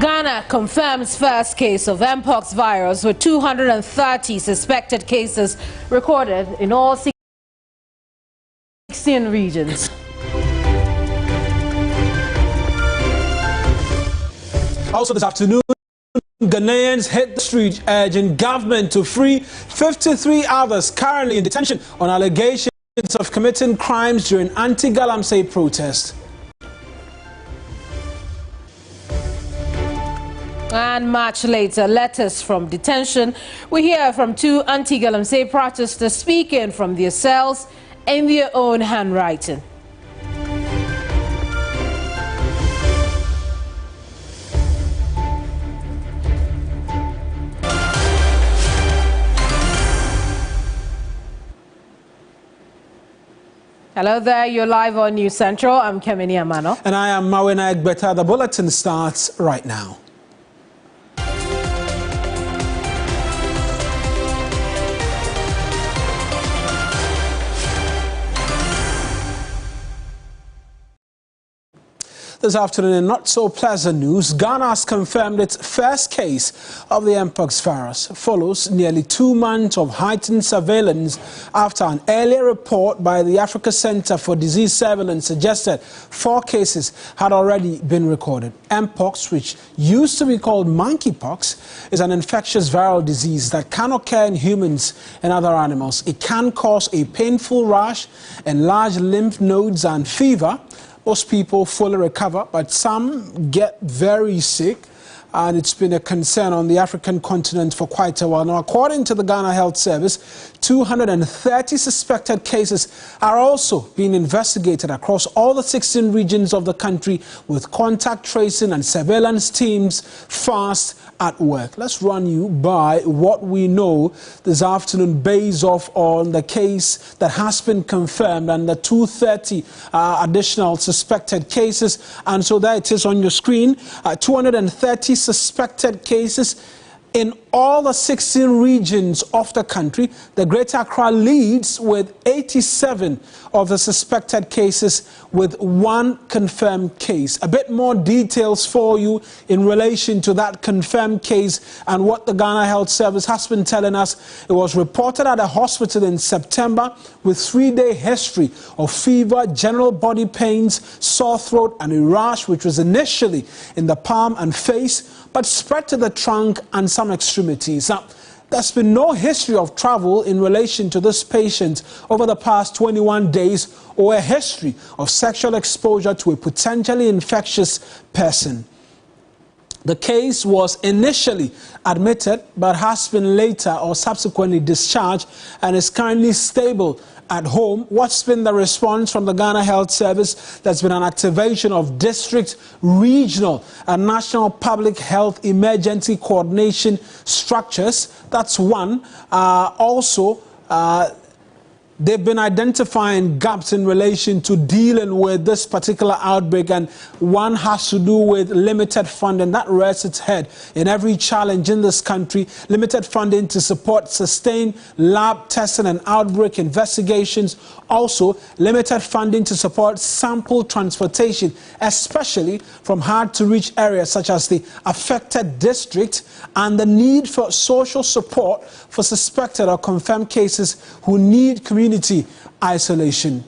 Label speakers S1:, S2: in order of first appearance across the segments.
S1: Ghana confirms first case of Mpox virus with 230 suspected cases recorded in all 16 regions.
S2: Also this afternoon, Ghanaians hit the street urging government to free 53 others currently in detention on allegations of committing crimes during Anti-Galamsey protest.
S1: And much later, letters from detention. We hear from two Anti-Galamsey protesters speaking from their cells in their own handwriting. Hello there, you're live on NewsCentral. I'm Kemini Amano.
S2: And I am Mawena Egbeta. The bulletin starts right now. This afternoon, in not so pleasant news, Ghana has confirmed its first case of the Mpox virus. Follows nearly 2 months of heightened surveillance after an earlier report by the Africa Center for Disease Surveillance suggested 4 cases had already been recorded. Mpox, which used to be called monkeypox, is an infectious viral disease that can occur in humans and other animals. It can cause a painful rash, enlarged lymph nodes and fever. Most people fully recover, but some get very sick, and it's been a concern on the African continent for quite a while. Now, according to the Ghana Health Service, 230 suspected cases are also being investigated across all the 16 regions of the country, with contact tracing and surveillance teams fast at work. Let's run you by what we know this afternoon based off on the case that has been confirmed and the 230 additional suspected cases. And so there it is on your screen, 230 suspected cases in all the 16 regions of the country. The Greater Accra leads with 87 of the suspected cases, with 1 confirmed case. A bit more details for you in relation to that confirmed case and what the Ghana Health Service has been telling us. It was reported at a hospital in September with 3-day history of fever, general body pains, sore throat and a rash, which was initially in the palm and face but spread to the trunk and some extremities. Now, there's been no history of travel in relation to this patient over the past 21 days or a history of sexual exposure to a potentially infectious person. The case was initially admitted but has been later or subsequently discharged and is currently stable at home. What's been the response from the Ghana Health Service? There's been an activation of district, regional and national public health emergency coordination structures. That's one. They've been identifying gaps in relation to dealing with this particular outbreak, and one has to do with limited funding. That rears its head in every challenge in this country. Limited funding to support sustained lab testing and outbreak investigations. Also, limited funding to support sample transportation, especially from hard-to-reach areas such as the affected district, and the need for social support for suspected or confirmed cases who need community isolation.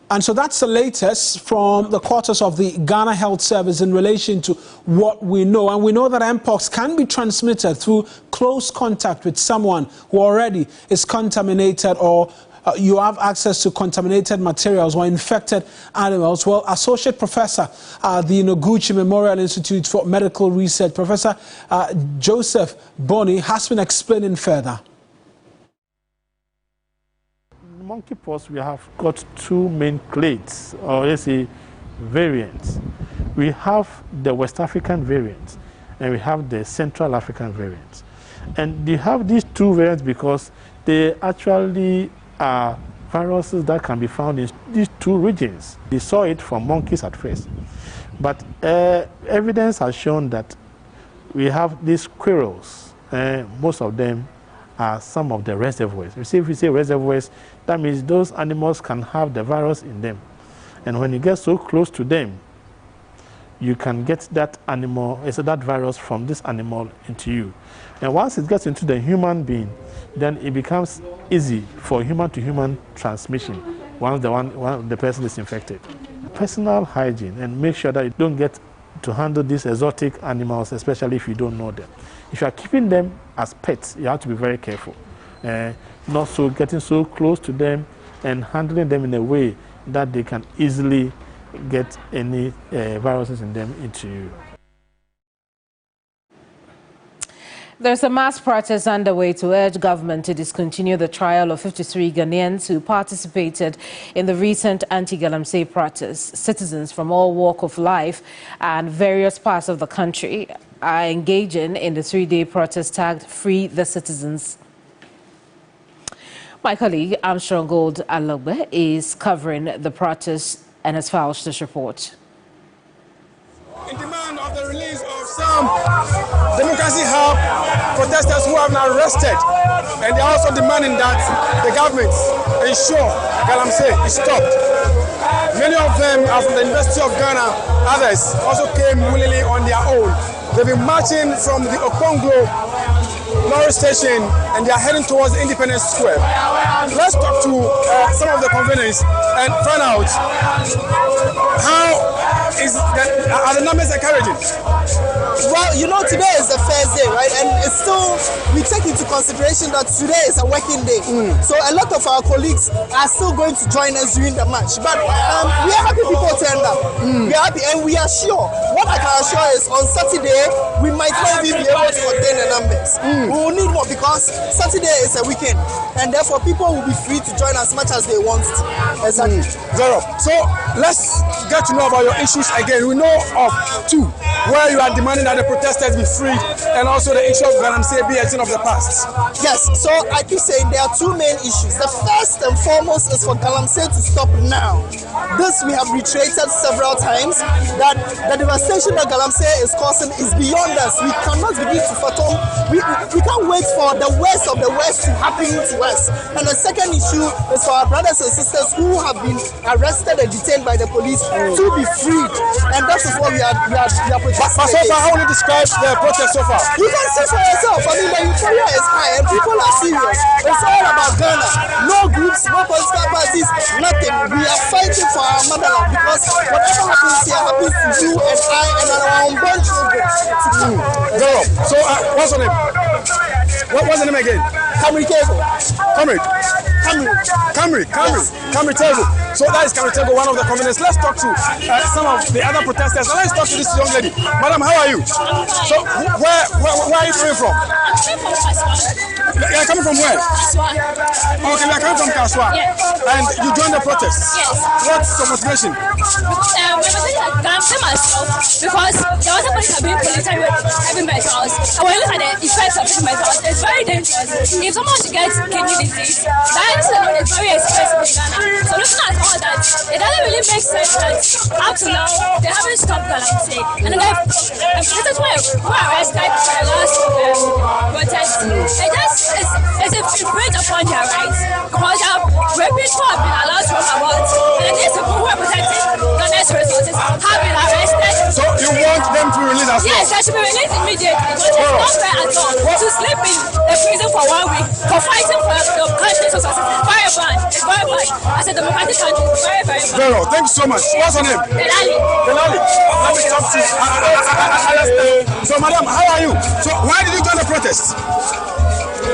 S2: And so that's the latest from the quarters of the Ghana Health Service in relation to what we know. And we know that Mpox can be transmitted through close contact with someone who already is contaminated, or you have access to contaminated materials or infected animals. Well, Associate Professor at the Noguchi Memorial Institute for Medical Research, Professor Joseph Boni, has been explaining further.
S3: Monkeypox, we have got 2 main clades, or let's say variants. We have the West African variant and we have the Central African variant. And they have these 2 variants because they actually are viruses that can be found in these 2 regions. They saw it from monkeys at first, but evidence has shown that we have these squirrels, most of them are some of the reservoirs. You see, if we say reservoirs, that means those animals can have the virus in them. And when you get so close to them, you can get that animal, that virus from this animal into you. And once it gets into the human being, then it becomes easy for human-to-human transmission once the person is infected. Personal hygiene, and make sure that you don't get to handle these exotic animals, especially if you don't know them. If you are keeping them as pets, you have to be very careful. Not so getting so close to them and handling them in a way that they can easily get any viruses in them into you.
S1: There's a mass protest underway to urge government to discontinue the trial of 53 Ghanaians who participated in the recent Anti-Galamsey protests. Citizens from all walks of life and various parts of the country are engaging in the three-day protest tagged Free the Citizens. My colleague Armstrong Gold Alogbe is covering the protest and has filed this report.
S4: In demand of the release of some Democracy Hub protesters who have been arrested, and they are also demanding that the government ensure Galamsey is stopped. Many of them are from the University of Ghana, others also came willingly on their own. They've been marching from the Okonglo lorry station and they are heading towards Independence Square. Let's talk to some of the conveners and find out how are the numbers encouraging?
S5: Well, you know, today is the first day, right? And it's still, we take into consideration that today is a working day. So a lot of our colleagues are still going to join us during the march. But we are happy people turned up. We are happy and we are sure. What I can assure is on Saturday, we might not even be able to contain the numbers. We will need more because Saturday is a weekend. And therefore, people will be free to join as much as they want. Exactly.
S4: Zero. So let's get to know about your issues again. We know of two where you are demanding that the protesters be freed and also the issue of Galamsey be a thing of the past.
S5: Yes, so I keep saying there are two main issues. The first and foremost is for Galamsey to stop now. This we have reiterated several times that the devastation that Galamsey is causing is beyond us. We cannot begin to fathom. We can't wait for the worst of the worst to happen to us. And the second issue is for our brothers and sisters who have been arrested and detained by the police to be freed. And that is what we are protesting.
S4: But so far, how will you describe the protest so far?
S5: You can see for yourself. I mean, the euphoria is high and people are serious. It's all about Ghana. No groups, no political parties, nothing. We are fighting for our motherland because whatever happens here happens to you and I and our unborn children.
S4: So, what's your name? What's the name again?
S5: Camry Table.
S4: Camry Table. So that is Camry Table, one of the conveners. Let's talk to some of the other protesters. Let's talk to this young lady. Madam, how are you? So where are you coming from? You're coming from where? Okay, we are coming from Kaswa.
S6: Yes.
S4: And you joined the protest?
S6: Yes.
S4: What's the motivation?
S6: Because there was a place I've been polluted with having my house. And when you look at the effects of my house, it's very dangerous. If someone gets kidney disease, that is very expensive in Ghana. So looking at all that, it doesn't really make sense that up to now they haven't stopped Galamsey. And then this is why we were arrested for the last protest. It's a infringe upon their rights because raping people have been allowed to run about, and these people who are protecting Ghana's resources have been arrested.
S4: So you want them to be released as well?
S6: Yes, they should be released immediately because it's not fair at all to sleep in the prison for 1 week for fighting for the country's resources. Very bad. It's very bad. As a democratic country, it's very, very bad.
S4: Vero, thank you so much. What's your name?
S6: Delali.
S4: Let me talk to you. So, madam, how are you? So, why did you join the protest?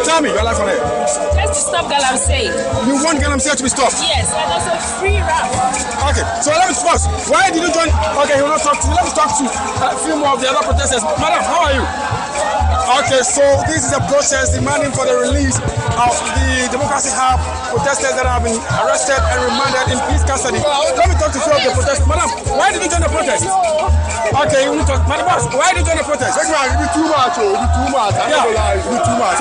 S4: Tell me, your life on air.
S6: Just to stop Galamsey.
S4: You want Galamsey to be stopped?
S6: Yes, and also free rap.
S4: Okay, so let me first. Why did you join? Okay, he will not talk to you. Let me talk to a few more of the other protesters. Madam, how are you? Okay, so this is a protest demanding for the release of the Democracy Hub protesters that have been arrested and remanded in police custody. Let me talk to a few of the protesters. Madam, why did you join the protest? Okay, you will talk. Madam, why did you join the protest?
S7: It be too much. It be too much. I don't lie. It be too much.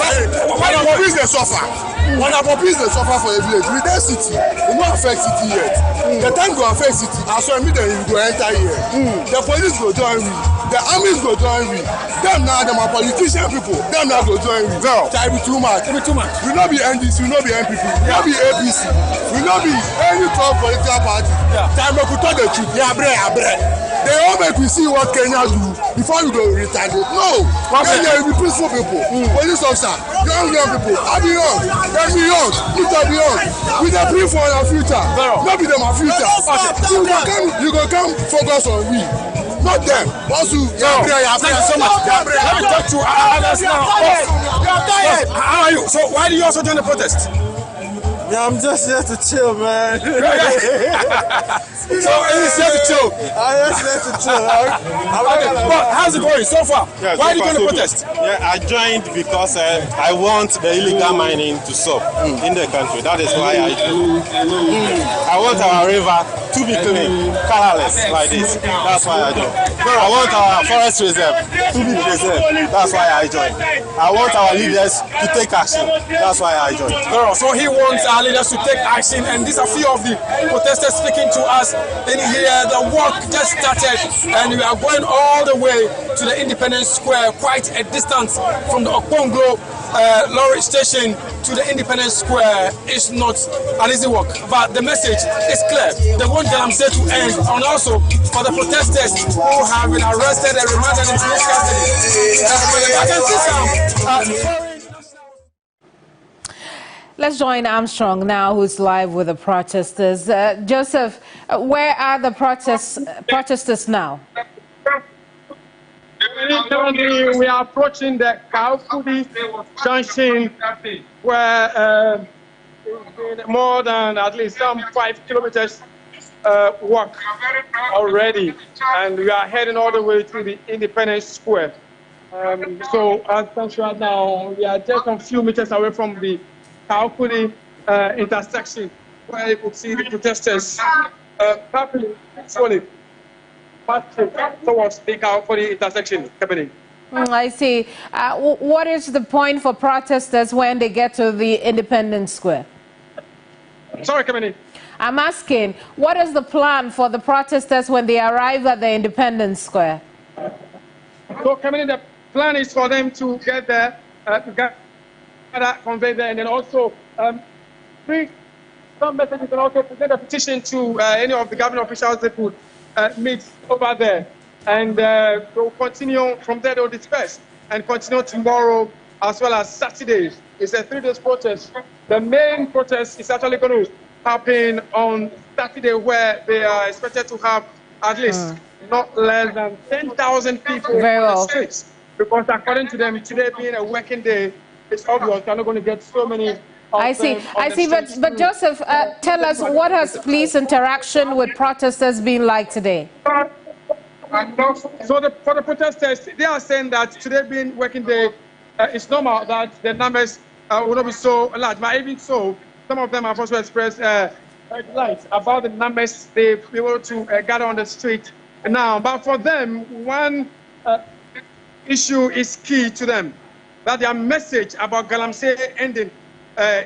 S7: When our business suffer, for a village, we don't city. It won't affect city yet. The time go affect city, as well, you go enter here. The police go join me. The armies go join we. Them now, them are politician people. Them now go join we. No. That be too much. It be too much. We not be NDC, we not be NPP, we not be ABC, we not be any top political party. Time we could talk the truth. Yeah, bre. They all make we see what Kenya do before you go retaliate. No. Kenya will be peaceful people. Police officer, young people. I be young. Let me young. You can be young. We dey pray for our future. Not be them our future. You go come focus on we. Not them. Also, thank you so much. Let me talk to others now. How are you? So why do you also join the protest?
S8: Yeah, I'm just here to chill, man.
S7: So he's here to chill.
S8: I'm just here to chill.
S7: But how's it going so far? Yeah, why are you going to protest?
S8: Yeah, I joined because I want the illegal mining to stop in the country. That is why I joined. I want our river to be clean, colorless like this. That's why I joined. I want our forest reserve to be preserved. That's why I joined. I want our leaders to take action. That's why I joined.
S7: So he wants our leaders to take action, and these are few of the protesters speaking to us in here. The work just started, and we are going all the way to the Independence Square, quite a distance from the Okponglo lorry station to the Independence Square. Is not an easy walk, but the message is clear. They want Galamsey to end, and also for the protesters who have been arrested and remanded into police custody. I can see some.
S1: Let's join Armstrong now, who's live with the protesters. Joseph, where are the protesters now?
S4: We are approaching the Kaufudi Junction, where more than at least some 5 kilometers walk already, and we are heading all the way to the Independence Square. So as right now, we are just a few meters away from the Kaufudi intersection, where you could see the protesters rapidly marching towards the Kaufudi intersection happening.
S1: I see. What is the point for protesters when they get to the Independence Square?
S4: Sorry, Kamini.
S1: I'm asking, what is the plan for the protesters when they arrive at the Independence Square?
S4: So, Kamini, the plan is for them to get there, convey there, and then also bring some messages and also present a petition to any of the government officials that could meet over there. And they'll continue from there, they'll disperse and continue tomorrow as well as Saturday. It's a 3-day protest. The main protest is actually going to happen on Saturday, where they are expected to have at least not less than 10,000 people on the streets. Because according to them, today being a working day, it's obvious they're not going to get so many.
S1: I see. But Joseph, tell us, what has police interaction with protesters been like today?
S4: So for the protesters, they are saying that today being working day, it's normal that the numbers will not be so large. But even so, some of them have also expressed light about the numbers they be able to gather on the street now. But for them, one issue is key to them, that their message about Galamsey ending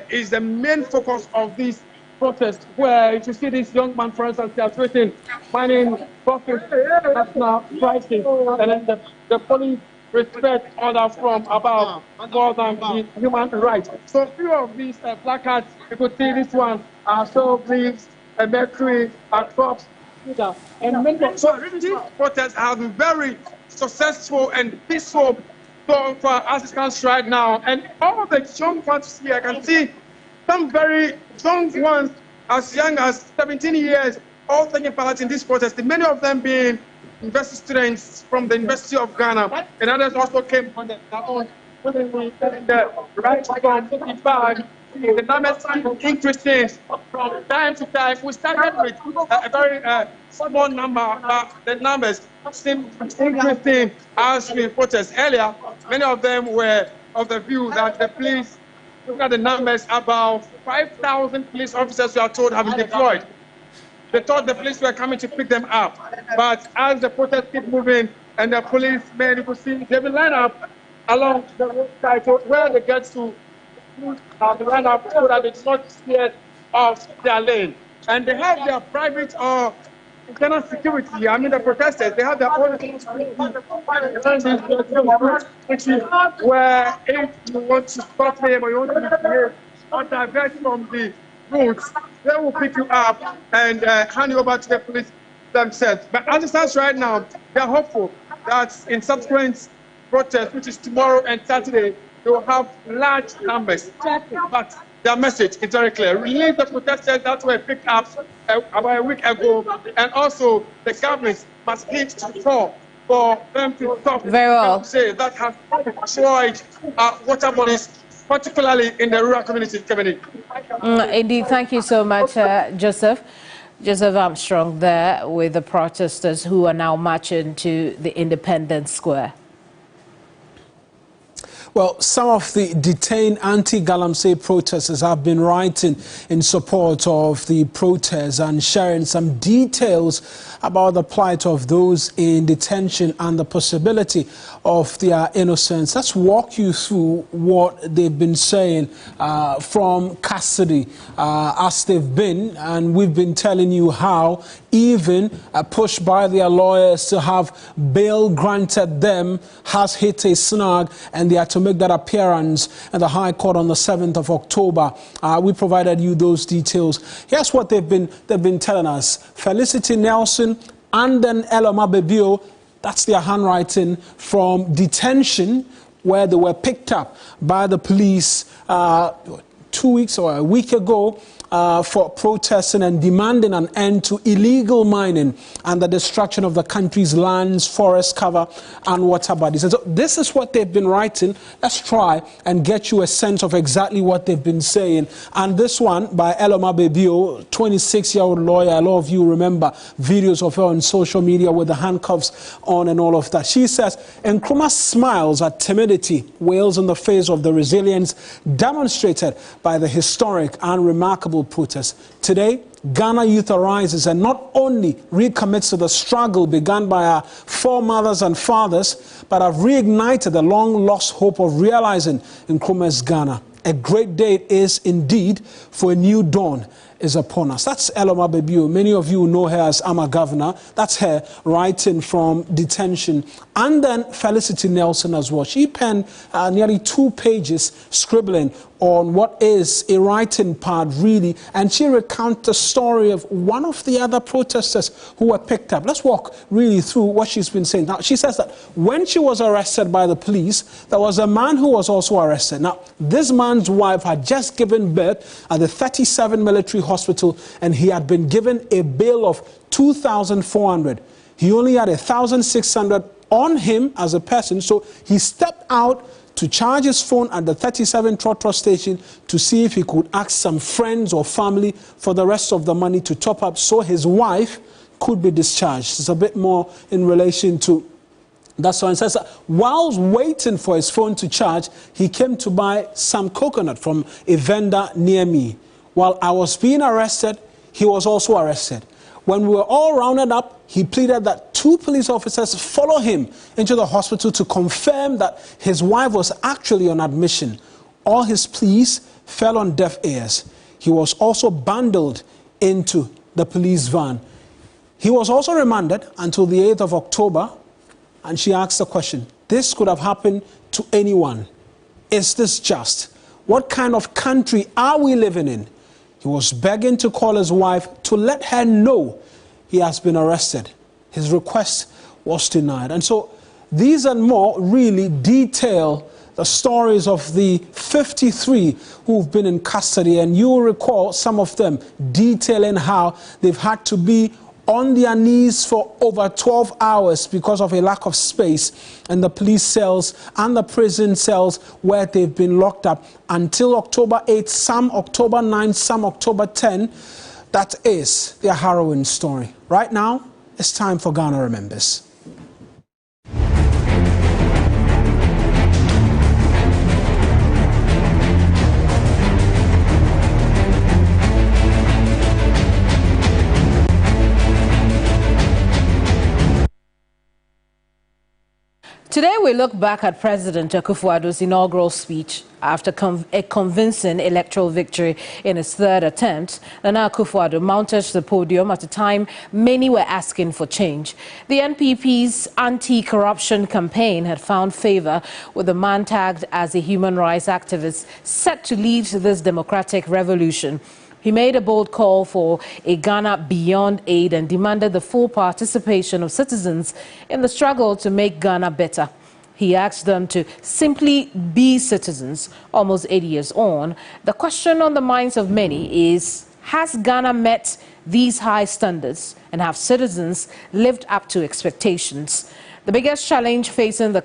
S4: is the main focus of this protest, where you see this young man, for instance, he has written, mining profit, national pricing, and then the police respect order from above more than the human rights. So a few of these placards, you could see this one, so leaves, mercury, crops, and many. So these protests have been very successful and peaceful so far as it stands right now. And all of the young ones here, I can see some very young ones, as young as 17 years, all taking part in this protest, many of them being university students from the University of Ghana, and others also came on their own, the right from 55. The numbers increasing from time to time. We started with a very small number, but the numbers seem increasing as we protest earlier. Many of them were of the view that the police, look at the numbers, about 5,000 police officers we are told have been deployed. They thought the police were coming to pick them up, but as the protest keep moving and the policemen, you could see they will line up along the roadside, so where they get to the line up so that it's not scared of their lane. And they have their private internal security. I mean, the protesters, they have their own security, where if you want to stop them or you want to misbehave or divert from the routes, they will pick you up and hand you over to the police themselves. But as it stands right now, they are hopeful that in subsequent protests, which is tomorrow and Saturday, they will have large numbers. But their message is very clear. Release the protesters that were picked up about a week ago, and also the government must hit to fall for them to stop.
S1: Very well.
S4: That has destroyed water bodies, particularly in the rural communities.
S1: Indeed, thank you so much, Joseph. Joseph Armstrong there with the protesters who are now marching to the Independence Square.
S2: Well, some of the detained anti-Galamsey protesters have been writing in support of the protests and sharing some details about the plight of those in detention and the possibility of their innocence. Let's walk you through what they've been saying from custody as they've been, and we've been telling you how even a push by their lawyers to have bail granted them has hit a snag, and they are to make that appearance at the High Court on the 7th of October. We provided you those details. Here's what they've been telling us. Felicity Nelson and then Eloma Bebio, that's their handwriting from detention where they were picked up by the police 2 weeks or a week ago for protesting and demanding an end to illegal mining and the destruction of the country's lands, forest cover and water bodies. And so this is what they've been writing. Let's try and get you a sense of exactly what they've been saying. And this one by Eloma Bebio, 26-year-old lawyer. A lot of you remember videos of her on social media with the handcuffs on and all of that. She says, Nkrumah smiles at timidity, wails in the face of the resilience demonstrated by the historic and remarkable protests. Today, Ghana youth arises and not only recommits to the struggle begun by our foremothers and fathers, but have reignited the long-lost hope of realizing Nkrumah's Ghana. A great day it is indeed, for a new dawn is upon us. That's Eloma Bebio. Many of you know her as Ama Governor. That's her writing from detention. And then Felicity Nelson as well. She penned nearly 2 pages scribbling on what is a writing pad, really. And she recounts the story of one of the other protesters who were picked up. Let's walk really through what she's been saying. Now, she says that when she was arrested by the police, there was a man who was also arrested. Now, this man's wife had just given birth at the 37 military hospital, and he had been given a bail of 2,400. He only had 1,600 on him as a person, so he stepped out to charge his phone at the 37 Trotro station to see if he could ask some friends or family for the rest of the money to top up so his wife could be discharged. It's a bit more in relation to that's why it says that whilst waiting for his phone to charge, he came to buy some coconut from a vendor near me. While I was being arrested, he was also arrested. When we were all rounded up, he pleaded that 2 police officers follow him into the hospital to confirm that his wife was actually on admission. All his pleas fell on deaf ears. He was also bundled into the police van. He was also remanded until the 8th of October, and she asked the question, this could have happened to anyone. Is this just? What kind of country are we living in? He was begging to call his wife to let her know he has been arrested. His request was denied. And so these and more really detail the stories of the 53 who've been in custody. And you will recall some of them detailing how they've had to be on their knees for over 12 hours because of a lack of space in the police cells and the prison cells where they've been locked up until October 8, some October 9, some October 10. That is their harrowing story. Right now, it's time for Ghana Remembers.
S1: Today we look back at President Akufo-Addo's inaugural speech after a convincing electoral victory in his third attempt. Nana Akufo-Addo mounted the podium at a time many were asking for change. The NPP's anti-corruption campaign had found favor with the man tagged as a human rights activist set to lead this democratic revolution. He made a bold call for a Ghana beyond aid and demanded the full participation of citizens in the struggle to make Ghana better. He asked them to simply be citizens. Almost 80 years on, the question on the minds of many is, has Ghana met these high standards and have citizens lived up to expectations? The biggest challenge facing the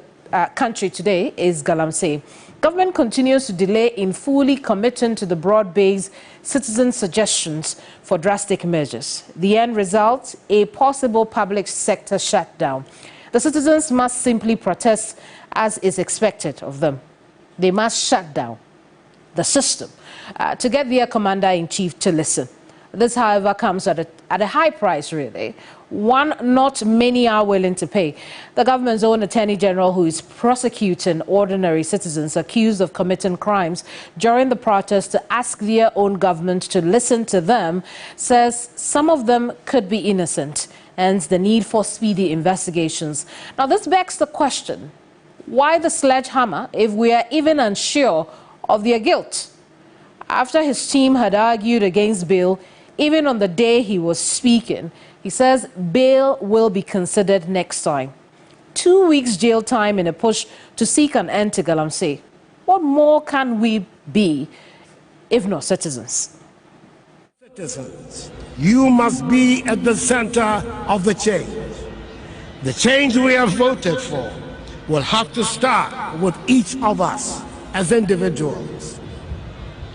S1: country today is Galamsey. Government continues to delay in fully committing to the broad-based citizen suggestions for drastic measures. The end result, a possible public sector shutdown. The citizens must simply protest as is expected of them. They must shut down the system to get their commander-in-chief to listen. This, however, comes at a high price, really, one not many are willing to pay. The government's own Attorney General, who is prosecuting ordinary citizens accused of committing crimes during the protest to ask their own government to listen to them, says some of them could be innocent, hence the need for speedy investigations. Now, this begs the question, why the sledgehammer if we are even unsure of their guilt? After his team had argued against bail, even on the day he was speaking, he says bail will be considered next time. 2 weeks jail time in a push to seek an end to Galamsey. What more can we be if not citizens?
S9: Citizens, you must be at the center of the change. The change we have voted for will have to start with each of us as individuals.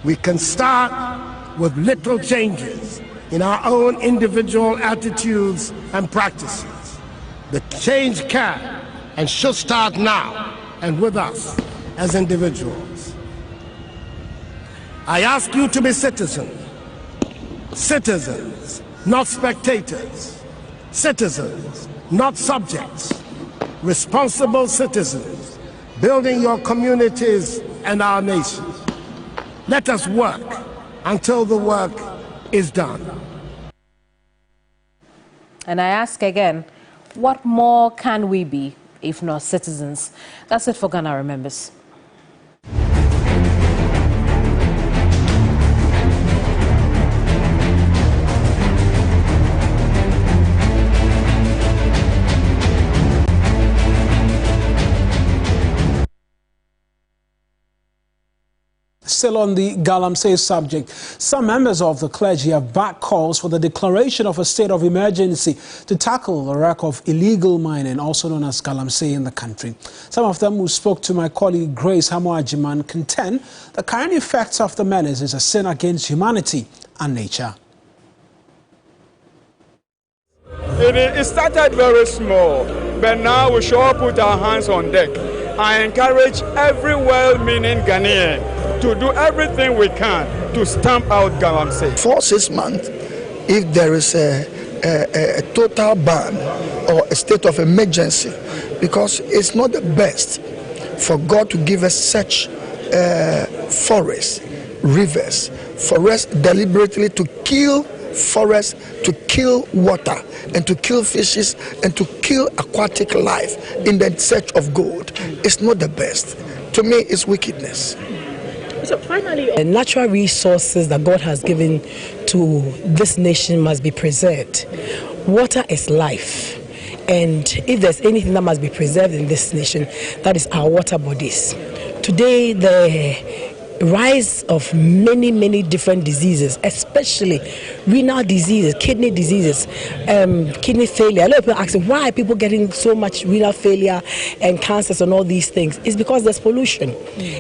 S9: We can start with little changes in our own individual attitudes and practices. The change can and should start now and with us as individuals. I ask you to be citizens. Citizens, not spectators. Citizens, not subjects. Responsible citizens, building your communities and our nation. Let us work until the work is done.
S1: And I ask again, what more can we be if not citizens? That's it for Ghana Remembers.
S2: Still on the Galamsey subject, some members of the clergy have backed calls for the declaration of a state of emergency to tackle the wreck of illegal mining, also known as Galamsey, in the country. Some of them who spoke to my colleague Grace Hamoajiman contend the current effects of the menace is a sin against humanity and nature.
S4: It started very small, but now we should all put our hands on deck. I encourage every well-meaning Ghanaian to do everything we can to stamp out Galamsey.
S10: For 6 months, if there is a total ban or a state of emergency, because it's not the best for God to give us such forests, rivers, for us deliberately to kill forests, to kill water, and to kill fishes, and to kill aquatic life in the search of gold. It's not the best. To me, it's wickedness.
S11: So finally, natural resources that God has given to this nation must be preserved. Water is life. And if there's anything that must be preserved in this nation, that is our water bodies. Today, the rise of many different diseases, especially renal diseases, kidney diseases, kidney failure. A lot of people ask why are people getting so much renal failure and cancers and all these things. It's because there's pollution,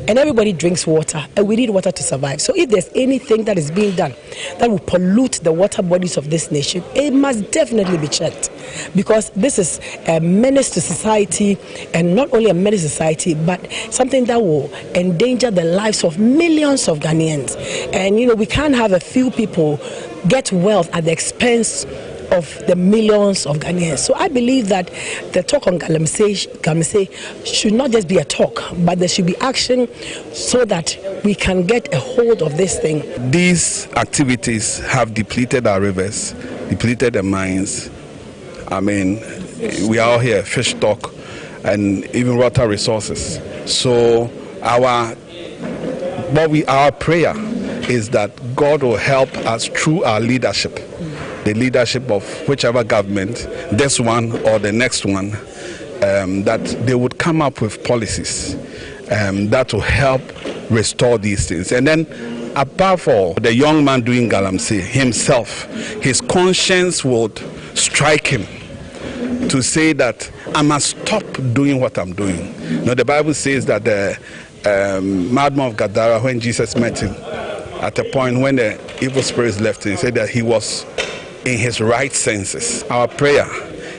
S11: and everybody drinks water, and we need water to survive. So if there's anything that is being done that will pollute the water bodies of this nation, it must definitely be checked, because this is a menace to society, and not only a menace to society, but something that will endanger the lives of millions of Ghanaians. And you know, we can't have a few people get wealth at the expense of the millions of Ghanaians. So I believe that the talk on Galamsey should not just be a talk, but there should be action so that we can get a hold of this thing.
S12: These activities have depleted our rivers, depleted the mines. I mean, we are all here, fish stock, and even water resources. So our prayer is that God will help us through our leadership, the leadership of whichever government, this one or the next one, that they would come up with policies that will help restore these things. And then above all, the young man doing Galamsey himself, his conscience would strike him to say that I must stop doing what I'm doing. Now the Bible says that the madman of Gadara, when Jesus met him, at a point when the evil spirits left him, he said that he was in his right senses. Our prayer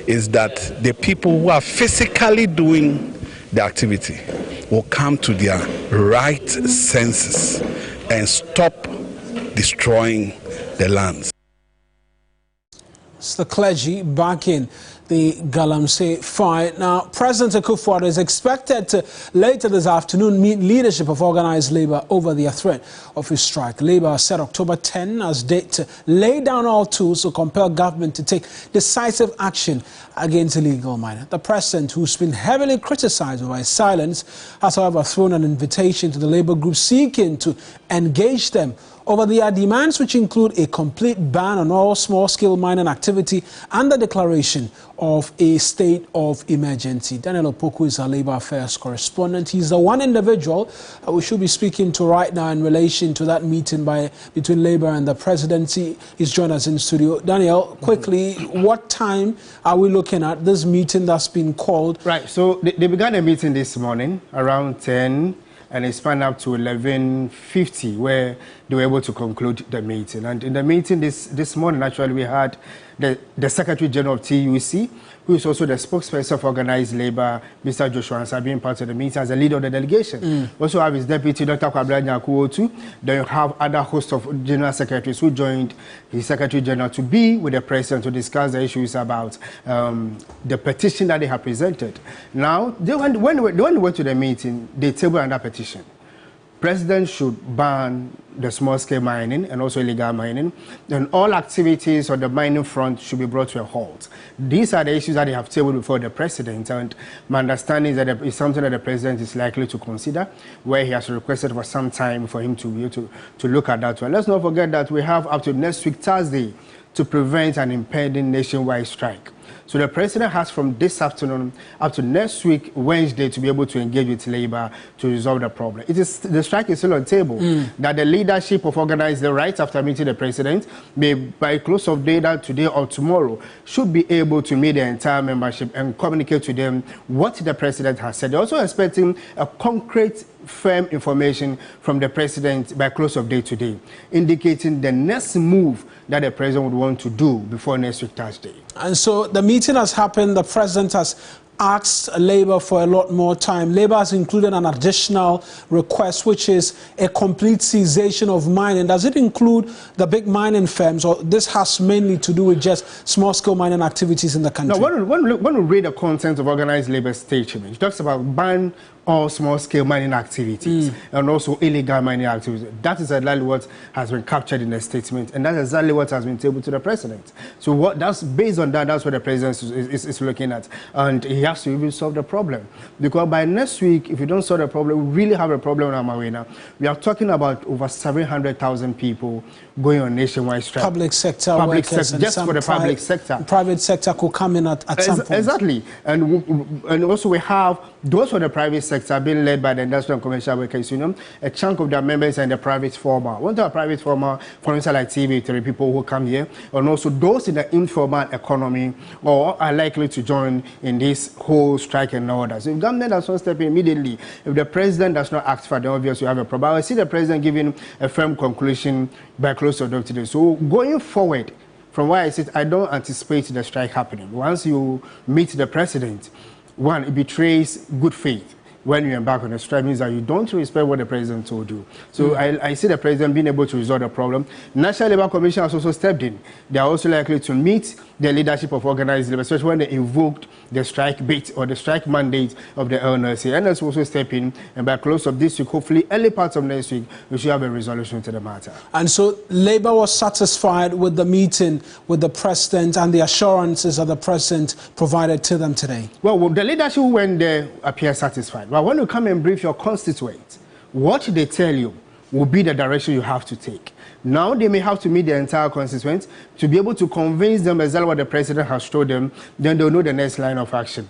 S12: is that the people who are physically doing the activity will come to their right senses and stop destroying the lands.
S2: It's the clergy backing the Galamsey fight. Now, President Akufo-Addo is expected to later this afternoon meet leadership of organized labor over their threat of a strike. Labor has set October 10 as date to lay down all tools to compel government to take decisive action against illegal mining. The president, who's been heavily criticized over his silence, has however thrown an invitation to the labor group seeking to engage them over their demands, which include a complete ban on all small-scale mining activity and the declaration of a state of emergency. Daniel Opoku is our Labour Affairs correspondent. He's the one individual we should be speaking to right now in relation to that meeting between Labour and the presidency. He's joined us in studio. Daniel, quickly, what time are we looking at this meeting that's been called?
S13: Right, so they began a meeting this morning around 10. And it spanned up to 11:50, where they were able to conclude the meeting. And in the meeting this morning, actually, we had the Secretary General of TUC, who is also the spokesperson for organized labor, Mr. Joshua Ansah, being part of the meeting as the leader of the delegation. Also have his deputy, Dr. Kwabena Nyakuotu. Then you have other host of general secretaries who joined the Secretary General to be with the president to discuss the issues about the petition that they have presented. Now, when they went to the meeting, they tabled another petition. President should ban the small-scale mining and also illegal mining, and all activities on the mining front should be brought to a halt. These are the issues that they have tabled before the president, and my understanding is that it's something that the president is likely to consider, where he has requested for some time for him to be able to look at that one. Let's not forget that we have up to next week, Thursday, to prevent an impending nationwide strike. So the president has from this afternoon up to next week, Wednesday, to be able to engage with labor to resolve the problem. The strike is still on the table. That the leadership of organized the right after meeting the president may, by close of data today or tomorrow, should be able to meet the entire membership and communicate to them what the president has said. They're also expecting a concrete, firm information from the president by close of day today, indicating the next move that the president would want to do before next week, Thursday.
S2: And so the meeting has happened. The president has asked Labour for a lot more time. Labour has included an additional request, which is a complete cessation of mining. Does it include the big mining firms, or this has mainly to do with just small-scale mining activities in the country?
S13: No, when we read the content of organized labour statement, it talks about ban all small-scale mining activities and also illegal mining activities. That is exactly what has been captured in the statement, and that's exactly what has been tabled to the president. So that's based on that, that's what the president is looking at, and he has to even solve the problem. Because by next week, if you don't solve the problem, we really have a problem in Amawena. We are talking about over 700,000 people going on nationwide strike.
S2: Public sector workers,
S13: just for the public sector.
S2: Private sector could come in at some point.
S13: Exactly. And also we have those for the private sector being led by the Industrial and Commercial Workers Union. A chunk of their members and the private former. One of the private former, for instance, like TV3, people who come here, and also those in the informal economy or are likely to join in this whole strike and order. So if government does not step in immediately, if the president does not act for the obvious, you have a problem. I see the president giving a firm conclusion by close of today. So going forward, from where I sit, I don't anticipate the strike happening. Once you meet the president, one, it betrays good faith. when you embark on a strike means that you don't respect what the president told you. So I see the president being able to resolve the problem. National Labour Commission has also stepped in. They are also likely to meet the leadership of organized labor, especially when they invoked the strike bait or the strike mandate of the NLC. NLC will also step in, and by close of this week, hopefully early parts of next week, we should have a resolution to the matter.
S2: And so Labour was satisfied with the meeting with the president and the assurances that the president provided to them today?
S13: Well, the leadership went there appear satisfied. But when you come and brief your constituents, what they tell you will be the direction you have to take. Now they may have to meet the entire constituents to be able to convince them exactly what the president has told them. Then they'll know the next line of action.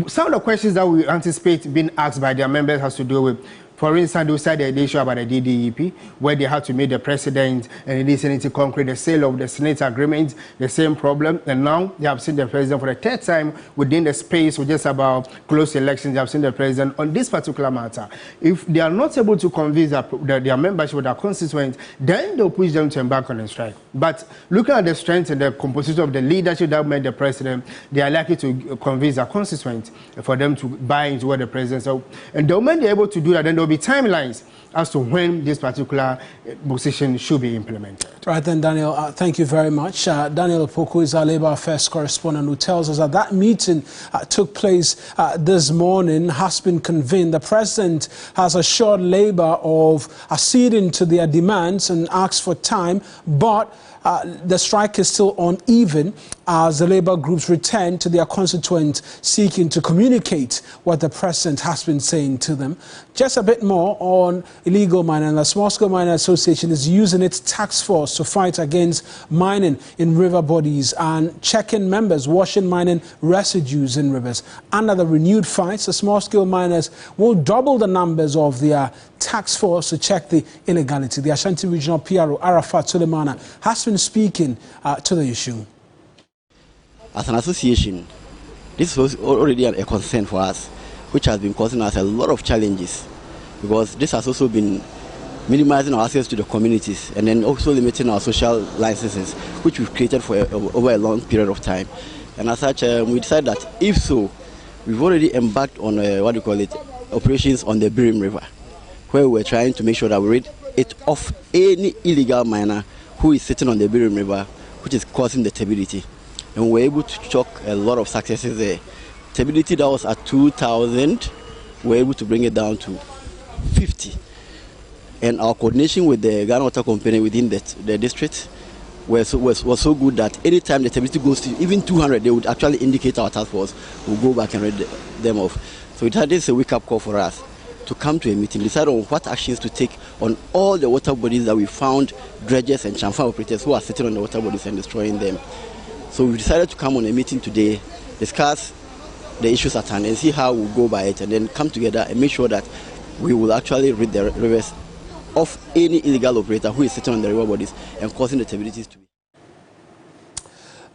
S13: Some of the questions that we anticipate being asked by their members has to do with, for instance, they started the issue about the DDEP, where they had to meet the president and the Senate to concrete the sale of the Senate agreement, the same problem. And now they have seen the president for the third time within the space of just about close elections. They have seen the president on this particular matter. If they are not able to convince their membership or their constituents, then they'll push them to embark on a strike. But looking at the strength and the composition of the leadership that made the president, they are likely to convince their constituents for them to buy into what the president said. And the moment they're able to do that, then there'll be timelines as to when this particular position should be implemented.
S2: Right then, Daniel, thank you very much. Daniel Opoku is our Labour Affairs correspondent who tells us that meeting took place this morning, has been convened. The president has assured Labour of acceding to their demands and asked for time, but the strike is still uneven as the Labour groups return to their constituents seeking to communicate what the president has been saying to them. Just a bit more on illegal mining. The Small Scale Mining Association is using its task force to fight against mining in river bodies and checking members washing mining residues in rivers. Under the renewed fights, the small scale miners will double the numbers of their task force to check the illegality. The Ashanti Regional PRO, Arafat Sulemana, has been speaking to the issue.
S14: As an association, this was already a concern for us, which has been causing us a lot of challenges, because this has also been minimizing our access to the communities and then also limiting our social licenses, which we've created for over a long period of time. And as such, we decided that if so, we've already embarked on operations on the Birim River, where we're trying to make sure that we rid it of any illegal miner who is sitting on the Birim River, which is causing the turbidity. And we're able to chalk a lot of successes there. Turbidity that was at 2,000, we're able to bring it down to 50. And our coordination with the Ghana Water Company within the district was so good that anytime the turbidity goes to even 200, they would actually indicate our task force. We'll go back and rid them off. So it had this a wake-up call for us to come to a meeting, decide on what actions to take on all the water bodies that we found dredgers and chamfer operators who are sitting on the water bodies and destroying them. So we decided to come on a meeting today, discuss the issues at hand and see how we'll go by it, and then come together and make sure that we will actually rid the rivers of any illegal operator who is sitting on the river bodies and causing the turbidity to be.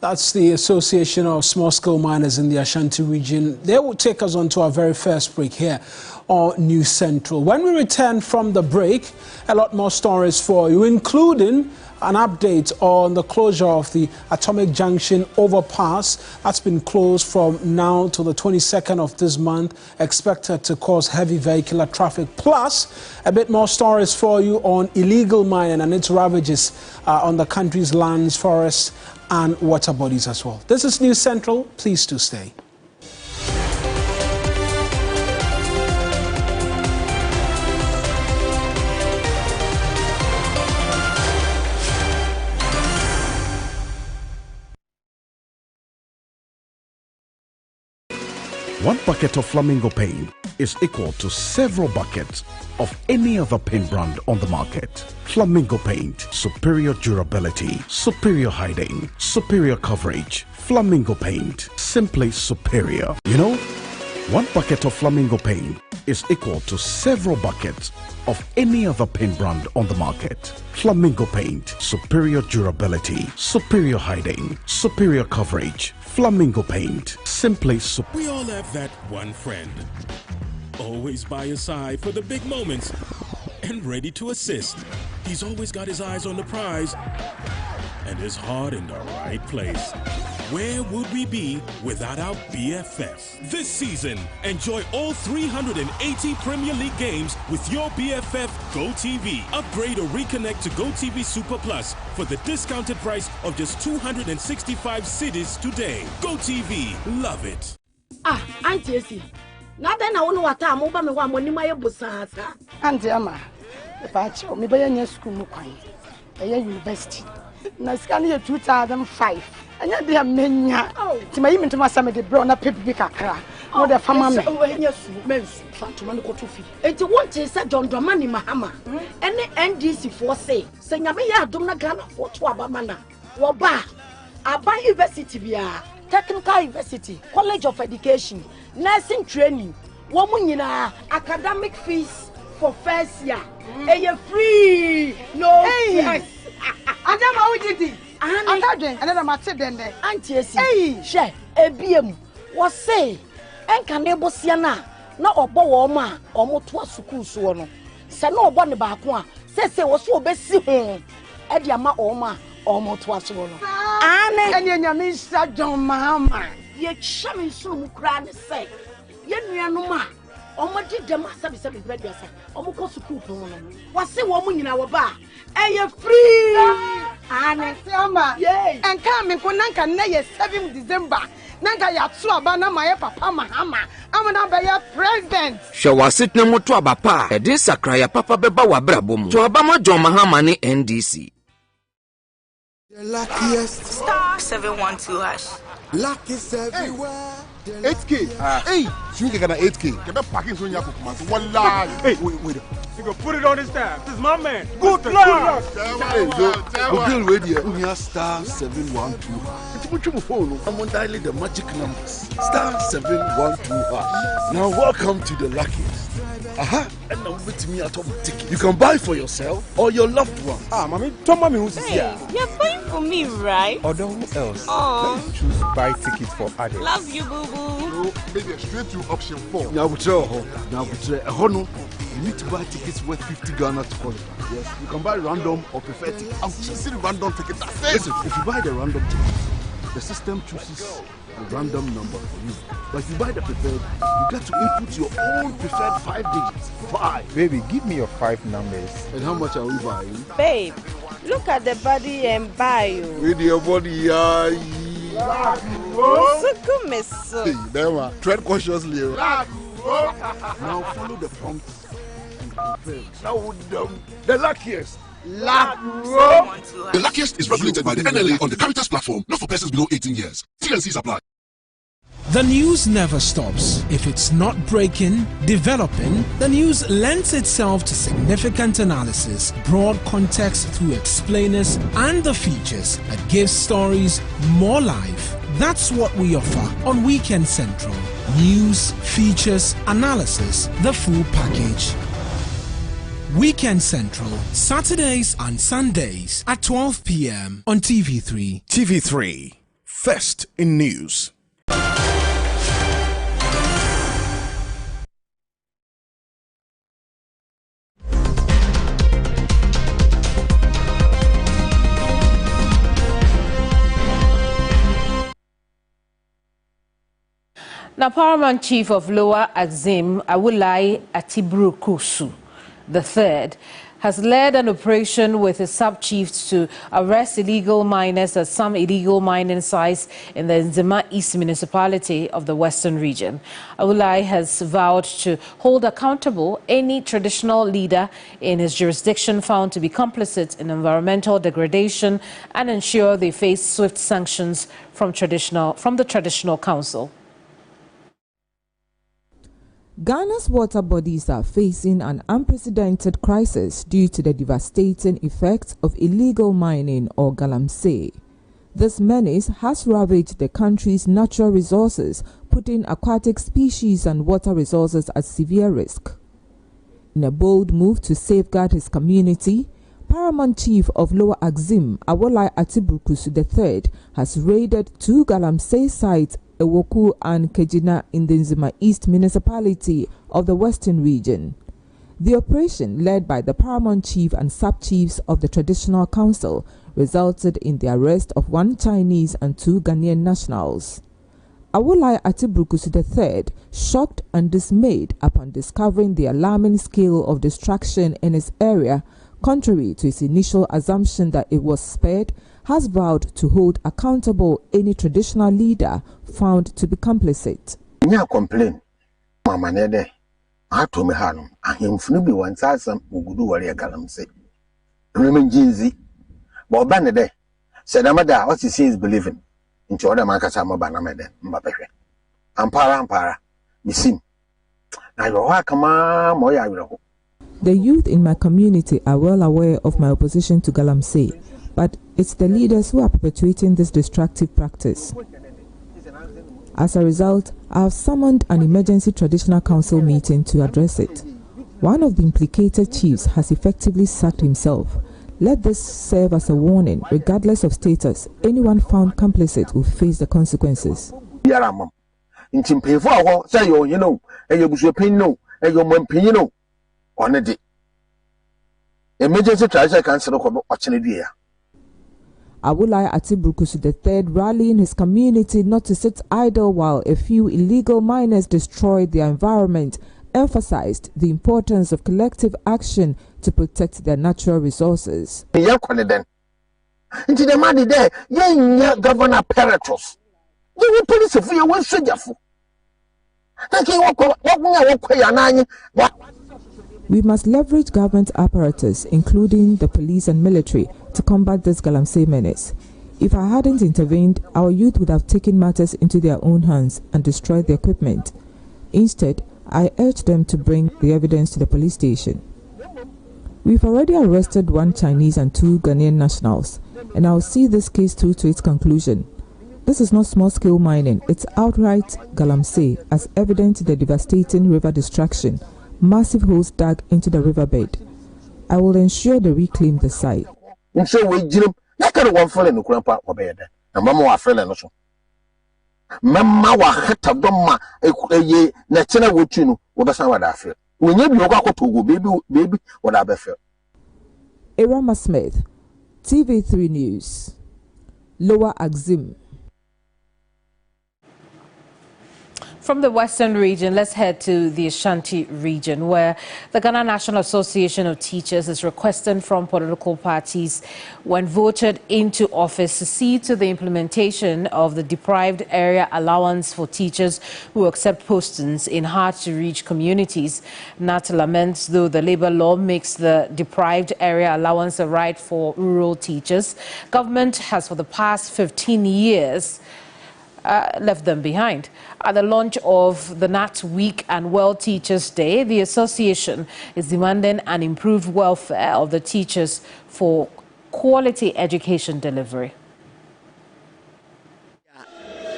S2: That's the Association of Small Scale Miners in the Ashanti region. They will take us on to our very first break here on NewsCentral. When we return from the break, a lot more stories for you, including an update on the closure of the Atomic Junction overpass that's been closed from now to the 22nd of this month, expected to cause heavy vehicular traffic. Plus, a bit more stories for you on illegal mining and its ravages on the country's lands, forests and water bodies as well. This is NewsCentral. Please do stay.
S15: One bucket of Flamingo paint is equal to several buckets of any other paint brand on the market. Flamingo paint, superior durability, superior hiding, superior coverage. Flamingo paint, simply superior. You know, one bucket of Flamingo paint is equal to several buckets of any other paint brand on the market. Flamingo paint, superior durability, superior hiding, superior coverage. Flamingo paint, simply superior.
S16: We all have that one friend, always by your side for the big moments and ready to assist. He's always got his eyes on the prize and his heart in the right place. Where would we be without our BFF? This season, enjoy all 380 Premier League games with your BFF GoTV. Upgrade or reconnect to GoTV Super Plus for the discounted price of just 265 cedis today. GoTV, love it.
S17: Auntie, nothing I want what time over me one money my business. Auntie Emma, the patch me by your school, a university. Na scan year 2005. And yet they are many. To my even to my summer, they brought up people kakra. No, the family. Oh, yes, men's Fantoman go to feed. And to what is a John Dramani Mahama. Any NDC for say, saying I may have done a gun for Twabamana. Waba, Aba University, via Technical University, College of Education, Nursing Training, woman in academic fees for first year. And you're free. No, yes. Adam, how did it? And then I'm at the Auntie, hey, share a BM was say, and can able Siana, not a Bowoma or Motua Suku Suono. Sano Bonnie Bakwa, says they was so best home. Ediama Oma or Motua Suono. And your Mr. John Mahama, yet shamming soon crying say, Yenyanuma. Omo did them sabi bread yourself. Omo go to cook what's the woman in our bar? And you're free. And Selma, yay. And coming for Nanka Nay 7 December. Nanka Yatsua Bana, my papa Mahama. I'm gonna be your president. She was sitting no more to a papa. A this a cry a papa beba wabrabum. To Abama John Mahama NDC.
S18: The luckiest.
S19: Star 712 hash.
S18: Luck is everywhere.
S7: 8K. Hey, you can get 8K. Get back packing from your command. One line. Hey, wait.
S4: You can put it on his tab. This is my man.
S7: Good luck.
S18: We'll be ready. We are star 712. It's much more phone. I'm on dialing the magic numbers. Star 712. Now welcome to the luckiest. And now with me at home ticket. You can buy for yourself or your loved one.
S4: Mommy, tell mommy who's here.
S19: You're buying for me, right?
S4: Or who else?
S19: Oh.
S4: Let's choose buy tickets for adults.
S19: Love you, boo boo.
S7: No, maybe straight to option 4.
S18: Now we you need to buy tickets worth 50 Ghana to qualify. Yes, you can buy random or preferred tickets.
S7: I'm choosing random tickets.
S18: Listen, if you buy the random ticket, the system chooses a random number for you. But if you buy the preferred, you get to input your own preferred 5 digits. 5.
S4: Baby, give me your 5 numbers.
S18: And how much are we buying?
S19: Babe, look at the body and buy you.
S18: With your body,
S19: Hey,
S18: tread cautiously. Now follow the prompts and confirm. Now the luckiest.
S20: The luckiest is regulated by the NLA on the Caritas platform, not for persons below 18 years. T&Cs apply.
S2: The news never stops. If it's not breaking, developing, the news lends itself to significant analysis, broad context through explainers, and the features that give stories more life. That's what we offer on Weekend Central. News, features, analysis, the full package. Weekend Central, Saturdays and Sundays at 12 p.m. on TV3.
S15: TV3, first in news.
S1: Now, Paramount Chief of Lower Axim, Awulai Atiburu-Kusu III, has led an operation with his sub-chiefs to arrest illegal miners at some illegal mining sites in the Nzema East municipality of the Western region. Awulai has vowed to hold accountable any traditional leader in his jurisdiction found to be complicit in environmental degradation and ensure they face swift sanctions from the Traditional Council.
S21: Ghana's water bodies are facing an unprecedented crisis due to the devastating effects of illegal mining or Galamsey. This menace has ravaged the country's natural resources, putting aquatic species and water resources at severe risk. In a bold move to safeguard his community, Paramount Chief of Lower Axim, Awulai Atiburu-Kusu III, has raided 2 Galamsey sites, Ewoku and Kejina, in the Nzema East municipality of the Western region. The operation, led by the Paramount Chief and sub-chiefs of the Traditional Council, resulted in the arrest of 1 Chinese and 2 Ghanaian nationals. Awolai Atibrukusu III, shocked and dismayed upon discovering the alarming scale of destruction in his area, contrary to his initial assumption that it was spared, has vowed to hold accountable any traditional leader found to be complicit.
S3: Complain, Mama Nede, I told me Hanum, I am Fnubi one some Ugudu Warrior Galamsey. Remember Jinzi, but Banade said Amada, what he says believing. Into other Makasama Banamede, Mbappe. Ampara, Missim. Now, come on, Moya.
S21: The youth in my community are well aware of my opposition to Galamsey, but it's the leaders who are perpetuating this destructive practice. As a result, I have summoned an emergency traditional council meeting to address it. One of the implicated chiefs has effectively sacked himself. Let this serve as a warning. Regardless of status, anyone found complicit will face the consequences.
S3: Emergency Treasury Council
S21: Awolai Atibrukusu III rallying his community not to sit idle while a few illegal miners destroyed their environment, emphasized the importance of collective action to protect their natural resources.
S3: Into the money there, governor apparatus. You will police if you want to.
S21: We must leverage government apparatus, including the police and military, to combat this Galamsey menace. If I hadn't intervened, our youth would have taken matters into their own hands and destroyed the equipment. Instead, I urge them to bring the evidence to the police station. We've already arrested 1 Chinese and 2 Ghanaian nationals, and I'll see this case through to its conclusion. This is not small-scale mining, it's outright Galamsey, as evident in the devastating river destruction, massive holes dug into the riverbed. I will ensure they reclaim the site. Irama Smith, TV3 News, Lower Axim.
S1: From the western region, let's head to the Ashanti region, where the Ghana National Association of Teachers is requesting from political parties, when voted into office, to see to the implementation of the deprived area allowance for teachers who accept postings in hard-to-reach communities. NAT laments, though the labor law makes the deprived area allowance a right for rural teachers, government has for the past 15 years left them behind. At the launch of the NAT Week and World Teachers Day, the association is demanding an improved welfare of the teachers for quality education delivery.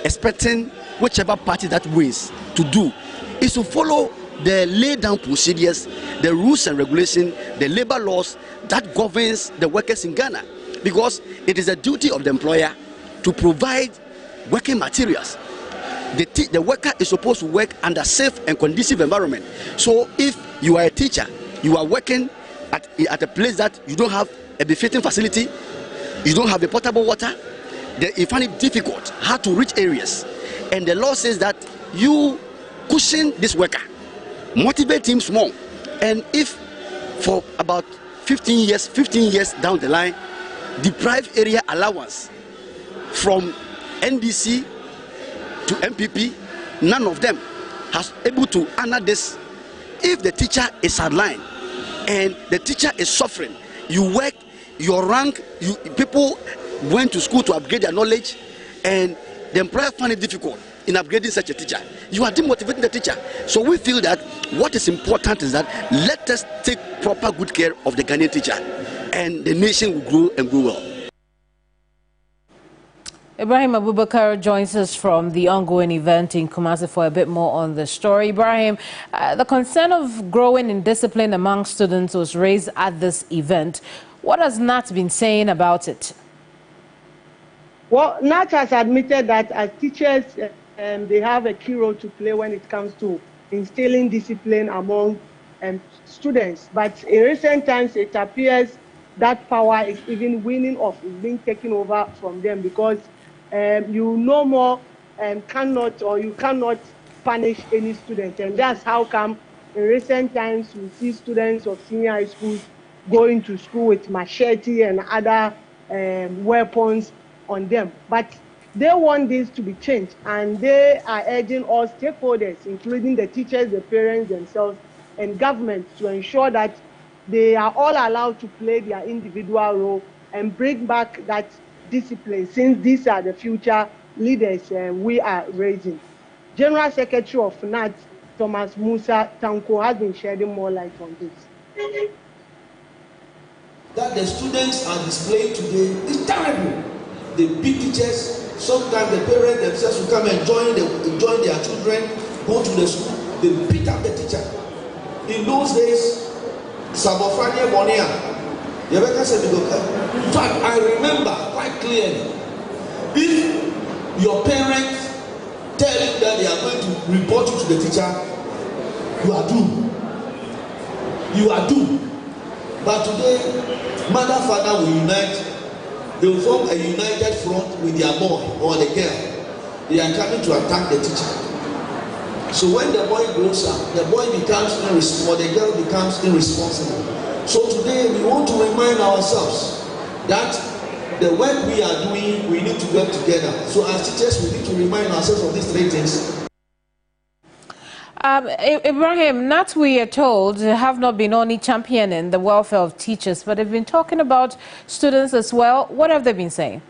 S14: Expecting whichever party that wins to do is to follow the laid down procedures, the rules and regulations, the labor laws that governs the workers in Ghana, because it is a duty of the employer to provide working materials. The worker is supposed to work under safe and conducive environment. So if you are a teacher, you are working at a place that you don't have a befitting facility, you don't have a potable water, you find it difficult, hard to reach areas. And the law says that you cushion this worker, motivate him small. And if for about 15 years down the line, deprive area allowance from NDC to MPP, none of them has able to honor this. If the teacher is sidelined and the teacher is suffering, you work, your rank, people went to school to upgrade their knowledge, and the employer find it difficult in upgrading such a teacher. You are demotivating the teacher. So we feel that what is important is that let us take proper good care of the Ghanaian teacher, and the nation will grow and grow well.
S1: Ibrahim Abubakar joins us from the ongoing event in Kumasi for a bit more on the story. Ibrahim, the concern of growing indiscipline among students was raised at this event. What has NAT been saying about it?
S17: Well, NAT has admitted that as teachers, they have a key role to play when it comes to instilling discipline among students. But in recent times, it appears that power is even winning off, is being taken over from them, because you no more cannot punish any student. And that's how come in recent times we see students of senior high schools going to school with machete and other weapons on them. But they want this to be changed, and they are urging all stakeholders, including the teachers, the parents themselves, and government, to ensure that they are all allowed to play their individual role and bring back that discipline, since these are the future leaders we are raising. General Secretary of NAT, Thomas Musa Tanko, has been shedding more light on this.
S5: That the students are displaying today is terrible. They beat teachers. Sometimes the parents themselves will come and join their children, go to the school. They beat up the teacher. In those days, Sabofania Bonia, Yabeka said, in fact, I remember quite clearly, if your parents tell you that they are going to report you to the teacher, you are doomed. You are doomed. But today, mother, father will unite. They will form a united front with their boy or the girl. They are coming to attack the teacher. So when the boy grows up, the boy becomes irresponsible, or the girl becomes irresponsible. So today we want to remind ourselves that the work we are doing, we need to work together. So as teachers, we need to remind ourselves of these three things.
S1: Ibrahim, NAT, we are told, have not been only championing the welfare of teachers, but they've been talking about students as well. What have they been saying?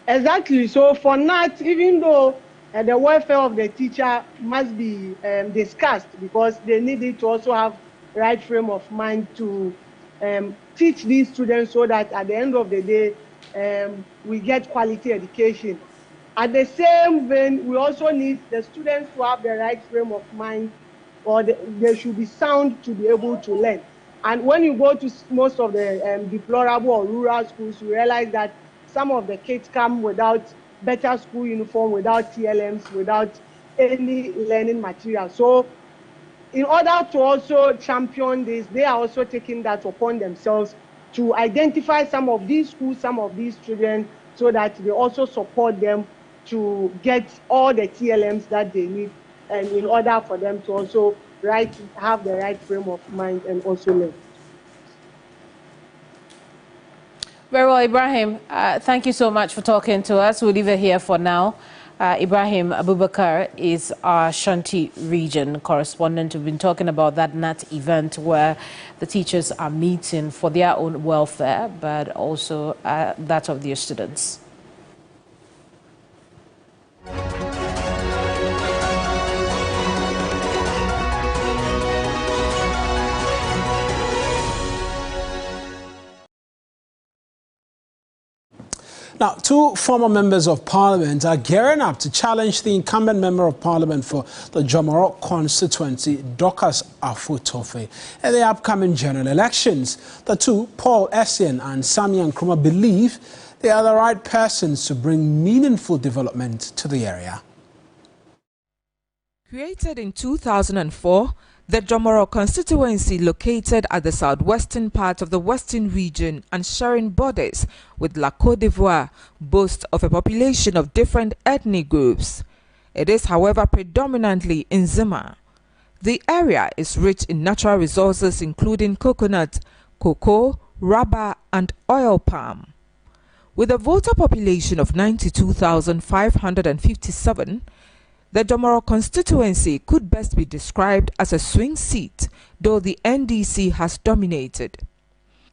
S17: Exactly. So for NAT, even though the welfare of the teacher must be discussed, because they need to also have right frame of mind to teach these students, so that at the end of the day, we get quality education. At the same vein, we also need the students to have the right frame of mind, or they should be sound to be able to learn. And when you go to most of the deplorable or rural schools, you realize that some of the kids come without better school uniform, without TLMs, without any learning material. So in order to also champion this, they are also taking that upon themselves to identify some of these schools, some of these children, so that they also support them to get all the TLMs that they need, and in order for them to also have the right frame of mind and also learn.
S1: Very well, Ibrahim. Thank you so much for talking to us. We'll leave it here for now. Ibrahim Abubakar is our Shanti region correspondent. We've been talking about that NAT event where the teachers are meeting for their own welfare, but also that of their students.
S2: Now, two former members of parliament are gearing up to challenge the incumbent member of parliament for the Jomoro constituency, Dorcas Afu-Tofe, in the upcoming general elections. The two, Paul Essien and Sammy Nkrumah, believe they are the right persons to bring meaningful development to the area.
S21: Created in 2004, the Jomoro constituency, located at the southwestern part of the Western region and sharing borders with La Côte d'Ivoire, boasts of a population of different ethnic groups. It is, however, predominantly in Zima. The area is rich in natural resources including coconut, cocoa, rubber and oil palm. With a voter population of 92,557, the Jomoro constituency could best be described as a swing seat, though the NDC has dominated.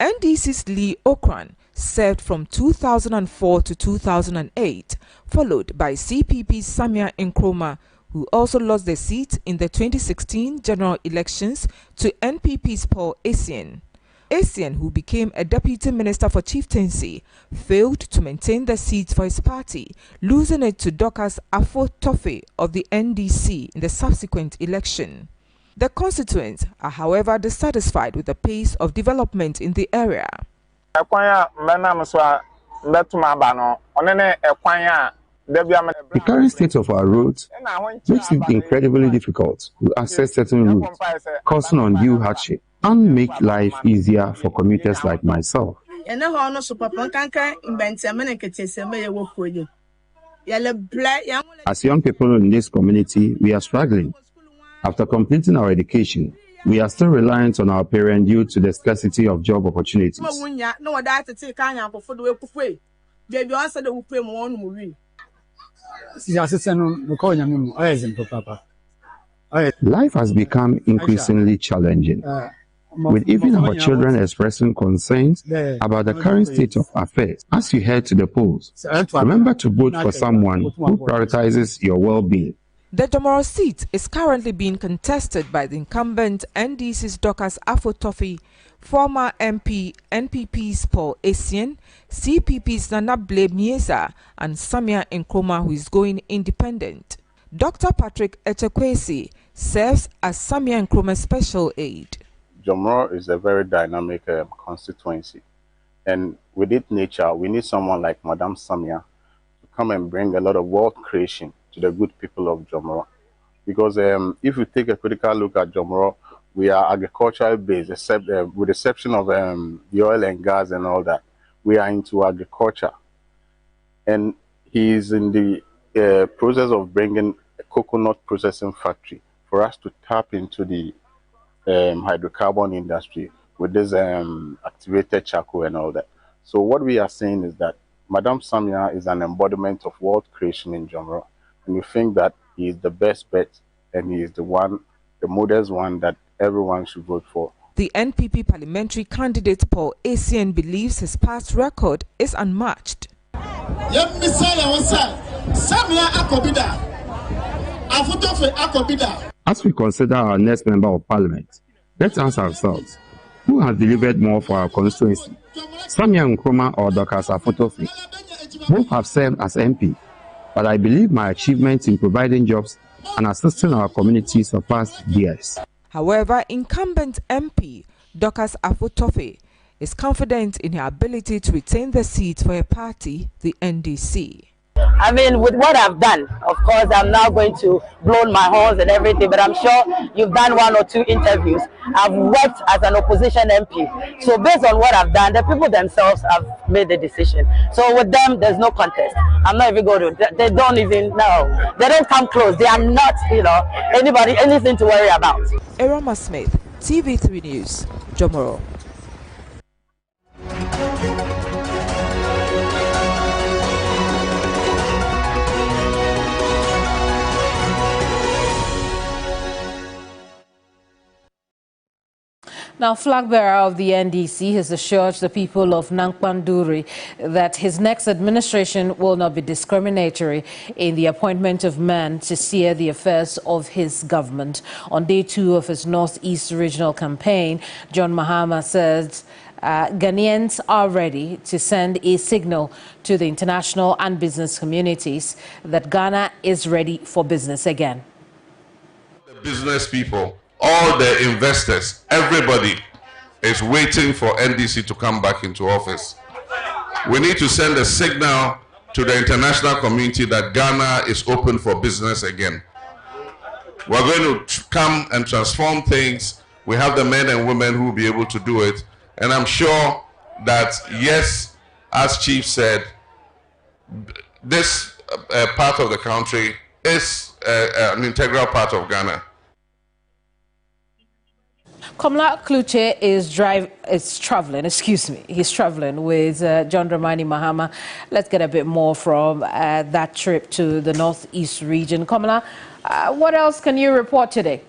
S21: NDC's Lee Okran served from 2004 to 2008, followed by CPP's Samia Nkrumah, who also lost the seat in the 2016 general elections to NPP's Paul Essien. Essien, who became a deputy minister for chieftaincy, failed to maintain the seat for his party, losing it to Dorcas Afu-Tofe of the NDC in the subsequent election. The constituents are, however, dissatisfied with the pace of development in the area.
S22: The current state of our roads makes it incredibly difficult to access certain routes, causing undue hardship. and make life easier for commuters like myself. As young people in this community, we are struggling. After completing our education, we are still reliant on our parents due to the scarcity of job opportunities. Life has become increasingly challenging, with even our children expressing concerns about the current state of affairs. As you head to the polls, remember to vote for someone who prioritizes your well-being.
S21: The Jomoro seat is currently being contested by the incumbent NDC's Dorcas Afo-Toffee, former MP, NPP's Paul Essien, CPP's Nana Ble Mieza, and Samia Nkrumah, who is going independent. Dr. Patrick Echekwesi serves as Samia Nkrumah's special aide.
S6: Jomoro is a very dynamic constituency, and with its nature, we need someone like Madam Samia to come and bring a lot of wealth creation to the good people of Jomoro. Because if you take a critical look at Jomoro, we are agricultural based, except with the exception of the oil and gas and all that. We are into agriculture, and he is in the process of bringing a coconut processing factory for us to tap into the hydrocarbon industry with this activated charcoal and all that. So what we are saying is that Madam Samia is an embodiment of wealth creation in Jomoro, and we think that he is the best bet, and he is the modest one that everyone should vote for.
S21: The NPP parliamentary candidate Paul Essien believes his past record is unmatched.
S22: As we consider our next member of parliament, let's ask ourselves, who has delivered more for our constituency, Samia Nkrumah or Dorcas Afo-Toffee? Both have served as MP, but I believe my achievements in providing jobs and assisting our community surpassed theirs.
S21: However, incumbent MP Dorcas Afo-Toffee is confident in her ability to retain the seat for her party, the NDC.
S8: I mean, with what I've done, of course, I'm now going to blow my horns and everything, but I'm sure you've done 1 or 2 interviews. I've worked as an opposition MP. So based on what I've done, the people themselves have made the decision. So with them, there's no contest. I'm not even going to, they don't even know. They don't come close. They are not, anything to worry about.
S21: Eroma Smith, TV3 News, Jomoro.
S1: Now, flag bearer of the NDC has assured the people of Nankpanduri that his next administration will not be discriminatory in the appointment of men to steer the affairs of his government. On day 2 of his Northeast regional campaign, John Mahama says Ghanaians are ready to send a signal to the international and business communities that Ghana is ready for business again.
S23: The business people, all the investors, everybody is waiting for NDC to come back into office. We need to send a signal to the international community that Ghana is open for business again. We're going to come and transform things. We have the men and women who will be able to do it. And I'm sure that, yes, as Chief said, this part of the country is an integral part of Ghana.
S1: Komla Kluche is traveling, he's traveling with John Dramani Mahama. Let's get a bit more from that trip to the Northeast region. Komla, what else can you report today?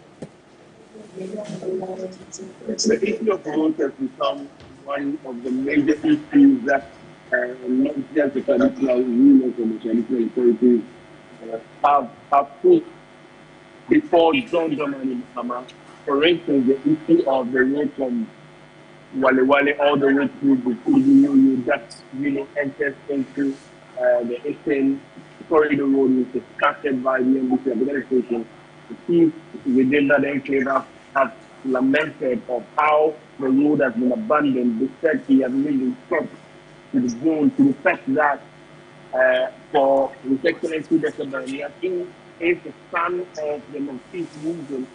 S24: The issue of road has become one of the major issues that not just the traditional rulers and the traditional authorities have put before John Dramani Mahama. For instance, the issue of the road from Wale Wale all the way through the Kudu that enters into the Eastern Corridor Road, which is scattered by the NDC administration. The chief within that enclave have lamented of how the road has been abandoned. They said he has really stepped to the zone to the fact that for His Excellency Dr. Barnier, he is the son of the Northeast region.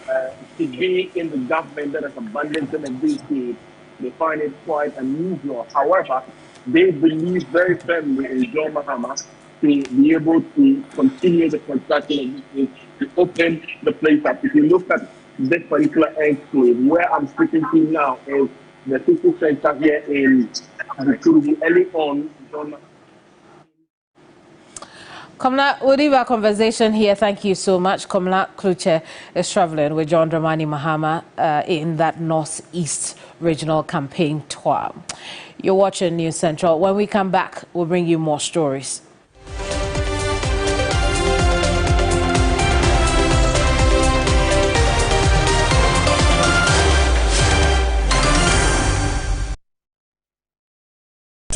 S24: to be in the government that has abandoned them and decades. They find it quite unusual. However, they believe very firmly in John Mahama to be able to continue the construction of this, to open the place up. If you look at this particular enclave, where I'm speaking to now is the city center here in Bukuru. Early on, John
S1: Komla, we'll leave our conversation here. Thank you so much. Komla Kluche is traveling with John Dramani Mahama in that Northeast Regional Campaign Tour. You're watching News Central. When we come back, we'll bring you more stories.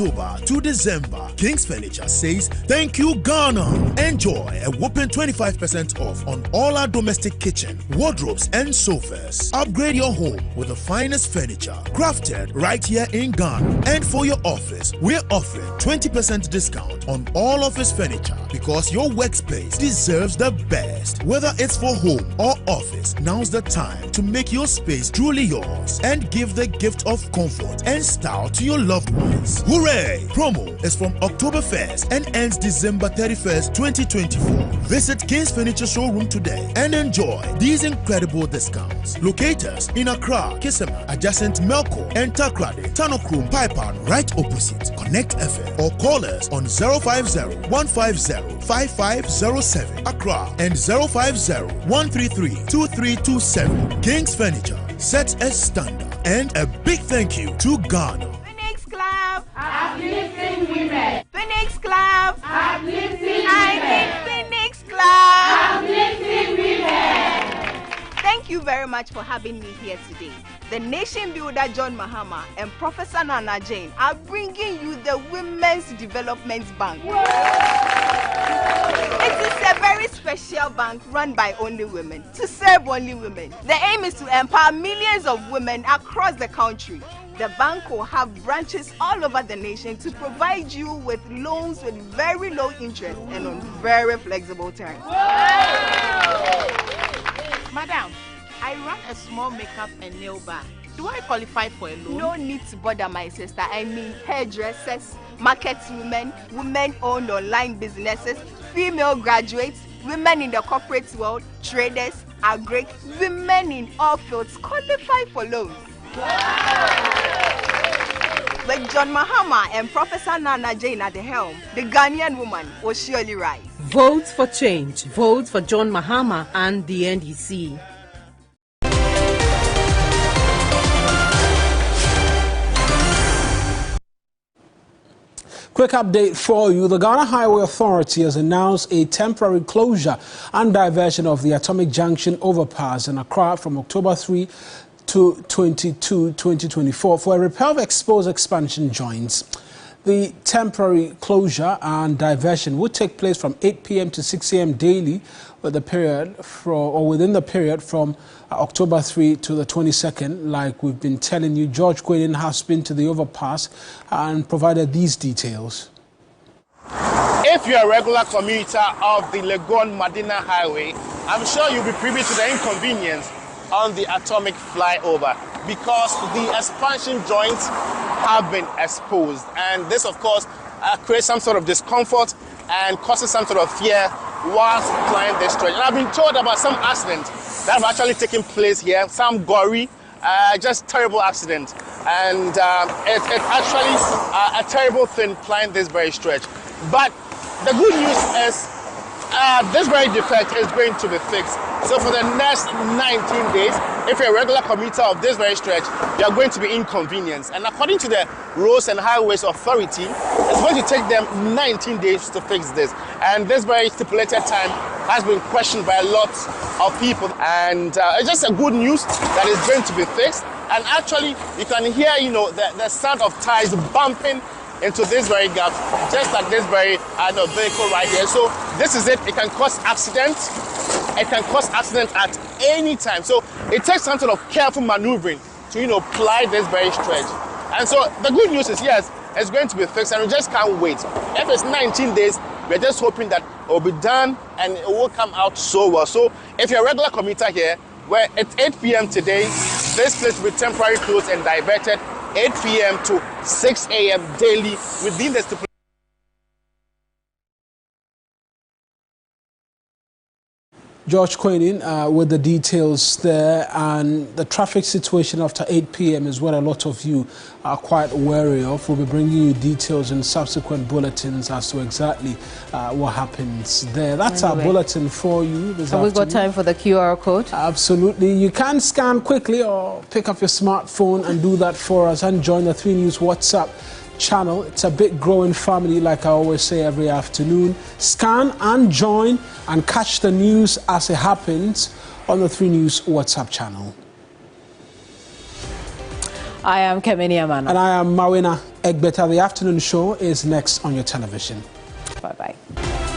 S9: October to December, King's Furniture says thank you Ghana. Enjoy a whopping 25% off on all our domestic kitchen, wardrobes and sofas. Upgrade your home with the finest furniture crafted right here in Ghana. And for your office, we're offering 20% discount on all office furniture because your workspace deserves the best. Whether it's for home or office, now's the time to make your space truly yours and give the gift of comfort and style to your loved ones. Hooray! Promo is from October 1st and ends December 31st, 2024. Visit King's Furniture Showroom today and enjoy these incredible discounts. Locate us in Accra, Kisima, adjacent Melco and Takrade, Tanokrum, Pipeline, right opposite Connect FM, or call us on 050-150-5507 Accra and 050-133-2327. King's Furniture sets a standard. And a big thank you to Ghana.
S19: Uplifting women. Phoenix Club. Uplifting women. Phoenix Club. Uplifting women. Thank you very much for having me here today. The nation builder John Mahama and Professor Nana Jane are bringing you the Women's Development Bank. Whoa. It is a very special bank run by only women, to serve only women. The aim is to empower millions of women across the country. The bank will have branches all over the nation to provide you with loans with very low interest and on very flexible terms.
S10: Madam, I run a small makeup and nail bar. Do I qualify for a loan?
S19: No need to bother, my sister. I mean hairdressers, market women, women-owned online businesses, female graduates, women in the corporate world, traders, agri, women in all fields qualify for loans. With John Mahama and Professor Nana Jane at the helm, the Ghanaian woman will surely rise.
S11: Vote for change. Vote for John Mahama and the NDC.
S2: Quick update for you. The Ghana Highway Authority has announced a temporary closure and diversion of the Atomic Junction overpass in Accra from October 3 to 2024 for a repair of exposed expansion joints. The temporary closure and diversion would take place from 8 p.m. to 6 a.m. daily within the period from October 3 to the 22nd. Like we've been telling you, George Quinn has been to the overpass and provided these details.
S12: If you're a regular commuter of the Legon-Madina Highway, I'm sure you'll be privy to the inconvenience on the Atomic flyover because the expansion joints have been exposed, and this of course creates some sort of discomfort and causes some sort of fear whilst flying this stretch. And I've been told about some accidents that have actually taken place here, some gory, just terrible accident, and it's actually a terrible thing flying this very stretch. But the good news is this very defect is going to be fixed. So for the next 19 days, if you're a regular commuter of this very stretch, you're going to be inconvenienced. And according to the Roads and Highways Authority, it's going to take them 19 days to fix this. And this very stipulated time has been questioned by a lot of people. And it's just a good news that it's going to be fixed. And actually, you can hear, the sound of tires bumping into this very gap, just like this very vehicle right here. So this is it. It can cause accidents. It can cause accidents at any time. So it takes some sort of careful maneuvering to ply this very stretch. And so the good news is, yes, it's going to be fixed, and we just can't wait. If it's 19 days, we're just hoping that it will be done and it will come out so well. So if you're a regular commuter here, where at 8 p.m. today, this place will be temporarily closed and diverted 8 p.m. to 6 a.m. daily within the stipulation.
S2: George Quenin with the details there, and the traffic situation after 8 p.m. is what a lot of you are quite wary of. We'll be bringing you details in subsequent bulletins as to exactly what happens there. That's our bulletin for you this afternoon.
S1: Have we got time for the QR code?
S2: Absolutely. You can scan quickly or pick up your smartphone and do that for us and join the 3 News WhatsApp channel. It's a big growing family, like I always say every afternoon. Scan and join and catch the news as it happens on the 3 News WhatsApp channel.
S1: I am Kemeni Amana.
S2: And I am Mawina Egbeta. The afternoon show is next on your television.
S1: Bye-bye.